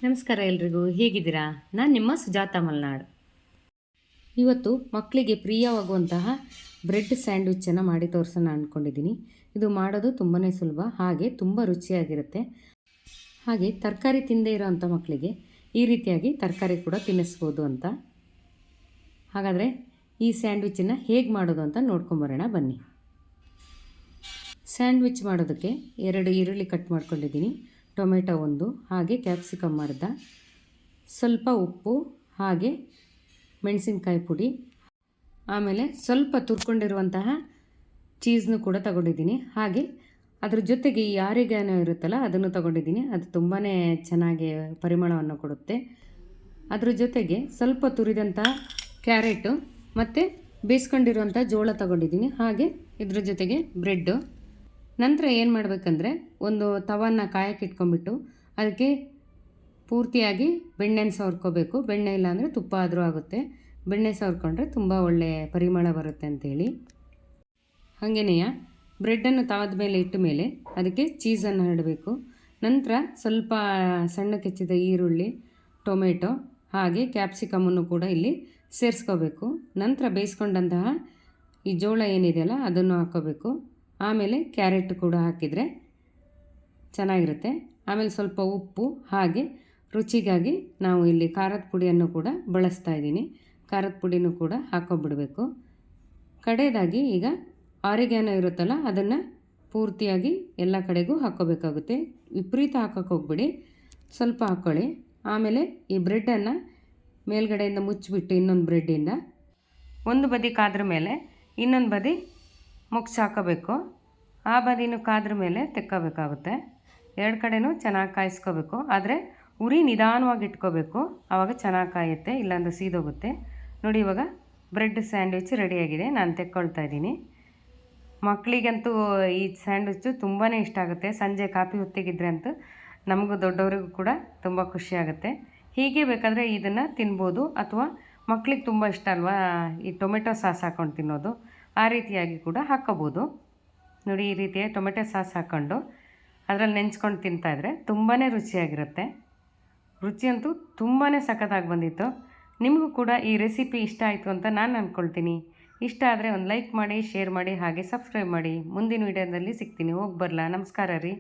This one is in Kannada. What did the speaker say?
ನಮಸ್ಕಾರ ಎಲ್ರಿಗೂ, ಹೇಗಿದ್ದೀರಾ? ನಾನು ನಿಮ್ಮ ಸುಜಾತ ಮಲ್ನಾಡ್. ಇವತ್ತು ಮಕ್ಕಳಿಗೆ ಪ್ರಿಯವಾಗುವಂತಹ ಬ್ರೆಡ್ ಸ್ಯಾಂಡ್ವಿಚ್ಚನ್ನು ಮಾಡಿ ತೋರಿಸೋಣ ಅಂದ್ಕೊಂಡಿದ್ದೀನಿ. ಇದು ಮಾಡೋದು ತುಂಬಾ ಸುಲಭ, ಹಾಗೆ ತುಂಬ ರುಚಿಯಾಗಿರುತ್ತೆ. ಹಾಗೆ ತರಕಾರಿ ತಿಂದೇ ಇರೋವಂಥ ಮಕ್ಕಳಿಗೆ ಈ ರೀತಿಯಾಗಿ ತರಕಾರಿ ಕೂಡ ತಿನ್ನಿಸ್ಬೋದು ಅಂತ. ಹಾಗಾದರೆ ಈ ಸ್ಯಾಂಡ್ವಿಚ್ಚನ್ನು ಹೇಗೆ ಮಾಡೋದು ಅಂತ ನೋಡ್ಕೊಂಬರೋಣ ಬನ್ನಿ. ಸ್ಯಾಂಡ್ವಿಚ್ ಮಾಡೋದಕ್ಕೆ 2 ಈರುಳ್ಳಿ ಕಟ್ ಮಾಡ್ಕೊಂಡಿದ್ದೀನಿ, ಟೊಮೆಟೊ 1, ಹಾಗೆ ಕ್ಯಾಪ್ಸಿಕಮ್ ಅರ್ಧ, ಸ್ವಲ್ಪ ಉಪ್ಪು, ಹಾಗೆ ಮೆಣಸಿನ್ಕಾಯಿ ಪುಡಿ, ಆಮೇಲೆ ಸ್ವಲ್ಪ ತುರ್ಕೊಂಡಿರುವಂತಹ ಚೀಸ್ನು ಕೂಡ ತಗೊಂಡಿದ್ದೀನಿ. ಹಾಗೆ ಅದ್ರ ಜೊತೆಗೆ ಈ ಆರಿಗ್ಯಾನೋ ಇರುತ್ತಲ್ಲ ಅದನ್ನು ತಗೊಂಡಿದ್ದೀನಿ. ಅದು ತುಂಬಾ ಚೆನ್ನಾಗಿ ಪರಿಮಳವನ್ನು ಕೊಡುತ್ತೆ. ಅದ್ರ ಜೊತೆಗೆ ಸ್ವಲ್ಪ ತುರಿದಂತಹ ಕ್ಯಾರೆಟು ಮತ್ತು ಬೇಯಿಸ್ಕೊಂಡಿರುವಂಥ ಜೋಳ ತಗೊಂಡಿದ್ದೀನಿ. ಹಾಗೆ ಇದ್ರ ಜೊತೆಗೆ ಬ್ರೆಡ್ಡು. ನಂತರ ಏನು ಮಾಡಬೇಕಂದ್ರೆ, ಒಂದು ತವನ್ನ ಕಾಯಕ್ಕೆ ಇಟ್ಕೊಂಡ್ಬಿಟ್ಟು ಅದಕ್ಕೆ ಪೂರ್ತಿಯಾಗಿ ಬೆಣ್ಣೆನ ಸವರ್ಕೋಬೇಕು. ಬೆಣ್ಣೆ ಇಲ್ಲ ಅಂದರೆ ತುಪ್ಪ ಆದರೂ ಆಗುತ್ತೆ. ಬೆಣ್ಣೆ ಸವರ್ಕೊಂಡ್ರೆ ತುಂಬ ಒಳ್ಳೆಯ ಪರಿಮಳ ಬರುತ್ತೆ ಅಂಥೇಳಿ. ಹಾಗೆಯೇ ಬ್ರೆಡ್ಡನ್ನು ತವದ ಮೇಲೆ ಇಟ್ಟ ಮೇಲೆ ಅದಕ್ಕೆ ಚೀಸನ್ನು ಹರಡಬೇಕು. ನಂತರ ಸ್ವಲ್ಪ ಸಣ್ಣಕ್ಕೆ ಹೆಚ್ಚಿದ ಈರುಳ್ಳಿ, ಟೊಮೆಟೊ, ಹಾಗೆ ಕ್ಯಾಪ್ಸಿಕಮನ್ನು ಕೂಡ ಇಲ್ಲಿ ಸೇರಿಸ್ಕೋಬೇಕು. ನಂತರ ಬೇಯಿಸ್ಕೊಂಡಂತಹ ಈ ಜೋಳ ಏನಿದೆಯಲ್ಲ ಅದನ್ನು ಹಾಕ್ಕೋಬೇಕು. ಆಮೇಲೆ ಕ್ಯಾರೆಟ್ ಕೂಡ ಹಾಕಿದರೆ ಚೆನ್ನಾಗಿರುತ್ತೆ. ಆಮೇಲೆ ಸ್ವಲ್ಪ ಉಪ್ಪು, ಹಾಗೆ ರುಚಿಗಾಗಿ ನಾವು ಇಲ್ಲಿ ಖಾರದ ಪುಡಿಯನ್ನು ಕೂಡ ಬಳಸ್ತಾ ಇದ್ದೀನಿ. ಖಾರದ ಪುಡಿನೂ ಕೂಡ ಹಾಕ್ಕೊಂಬಿಡಬೇಕು. ಕಡೆಯದಾಗಿ ಈಗ ಆರಿಗ್ಯಾನೋ ಇರುತ್ತಲ್ಲ ಅದನ್ನು ಪೂರ್ತಿಯಾಗಿ ಎಲ್ಲ ಕಡೆಗೂ ಹಾಕ್ಕೋಬೇಕಾಗುತ್ತೆ. ವಿಪರೀತ ಹಾಕೋಕ್ಕೆ ಹೋಗ್ಬಿಡಿ, ಸ್ವಲ್ಪ ಹಾಕ್ಕೊಳ್ಳಿ. ಆಮೇಲೆ ಈ ಬ್ರೆಡ್ಡನ್ನು ಮೇಲ್ಗಡೆಯಿಂದ ಮುಚ್ಚಿಬಿಟ್ಟು ಇನ್ನೊಂದು ಬ್ರೆಡ್ಡಿಂದ ಒಂದು ಬದಿ ಕಾದ್ರ ಮೇಲೆ ಇನ್ನೊಂದು ಬದಿ ಮುಗ್ಸಿ ಹಾಕೋಬೇಕು. ಆ ಬದಿನೂ ಕಾದ್ರ ಮೇಲೆ ತೆಕ್ಕೋಬೇಕಾಗುತ್ತೆ. 2 ಕಡೆನೂ ಚೆನ್ನಾಗಿ ಕಾಯಿಸ್ಕೋಬೇಕು. ಆದರೆ ಉರಿ ನಿಧಾನವಾಗಿ ಇಟ್ಕೋಬೇಕು, ಆವಾಗ ಚೆನ್ನಾಗಿ ಕಾಯುತ್ತೆ, ಇಲ್ಲಾಂದರೆ ಸೀದೋಗುತ್ತೆ. ನೋಡಿ, ಇವಾಗ ಬ್ರೆಡ್ ಸ್ಯಾಂಡ್ವಿಚ್ ರೆಡಿಯಾಗಿದೆ. ನಾನು ತೆಕ್ಕೊಳ್ತಾ ಇದ್ದೀನಿ. ಮಕ್ಕಳಿಗಂತೂ ಈ ಸ್ಯಾಂಡ್ವಿಚ್ಚು ತುಂಬಾ ಇಷ್ಟ ಆಗುತ್ತೆ. ಸಂಜೆ ಕಾಫಿ ಹೊತ್ತಿಗಿದ್ರೆ ಅಂತೂ ನಮಗೂ ದೊಡ್ಡವರಿಗೂ ಕೂಡ ತುಂಬ ಖುಷಿಯಾಗುತ್ತೆ. ಹೀಗೆ ಬೇಕಾದರೆ ಇದನ್ನು ತಿನ್ಬೋದು, ಅಥವಾ ಮಕ್ಕಳಿಗೆ ತುಂಬ ಇಷ್ಟ ಅಲ್ವಾ ಈ ಟೊಮೆಟೊ ಸಾಸ್ ಹಾಕ್ಕೊಂಡು ತಿನ್ನೋದು, ಆ ರೀತಿಯಾಗಿ ಕೂಡ ಹಾಕ್ಕೋಬೋದು. ನೋಡಿ, ಈ ರೀತಿಯ ಟೊಮೆಟೊ ಸಾಸ್ ಹಾಕ್ಕೊಂಡು ಅದರಲ್ಲಿ ನೆಂಚ್ಕೊಂಡು ತಿಂತಾಯಿದ್ರೆ ತುಂಬಾ ರುಚಿಯಾಗಿರುತ್ತೆ. ರುಚಿಯಂತೂ ತುಂಬಾ ಸಖತ್ತಾಗಿ ಬಂದಿತ್ತು. ನಿಮಗೂ ಕೂಡ ಈ ರೆಸಿಪಿ ಇಷ್ಟ ಆಯಿತು ಅಂತ ನಾನು ಅಂದ್ಕೊಳ್ತೀನಿ. ಇಷ್ಟ ಆದರೆ ಒಂದು ಲೈಕ್ ಮಾಡಿ, ಶೇರ್ ಮಾಡಿ, ಹಾಗೆ ಸಬ್ಸ್ಕ್ರೈಬ್ ಮಾಡಿ. ಮುಂದಿನ ವೀಡಿಯೋದಲ್ಲಿ ಸಿಗ್ತೀನಿ. ಹೋಗಿ ಬರಲಾ? ನಮಸ್ಕಾರ ರೀ.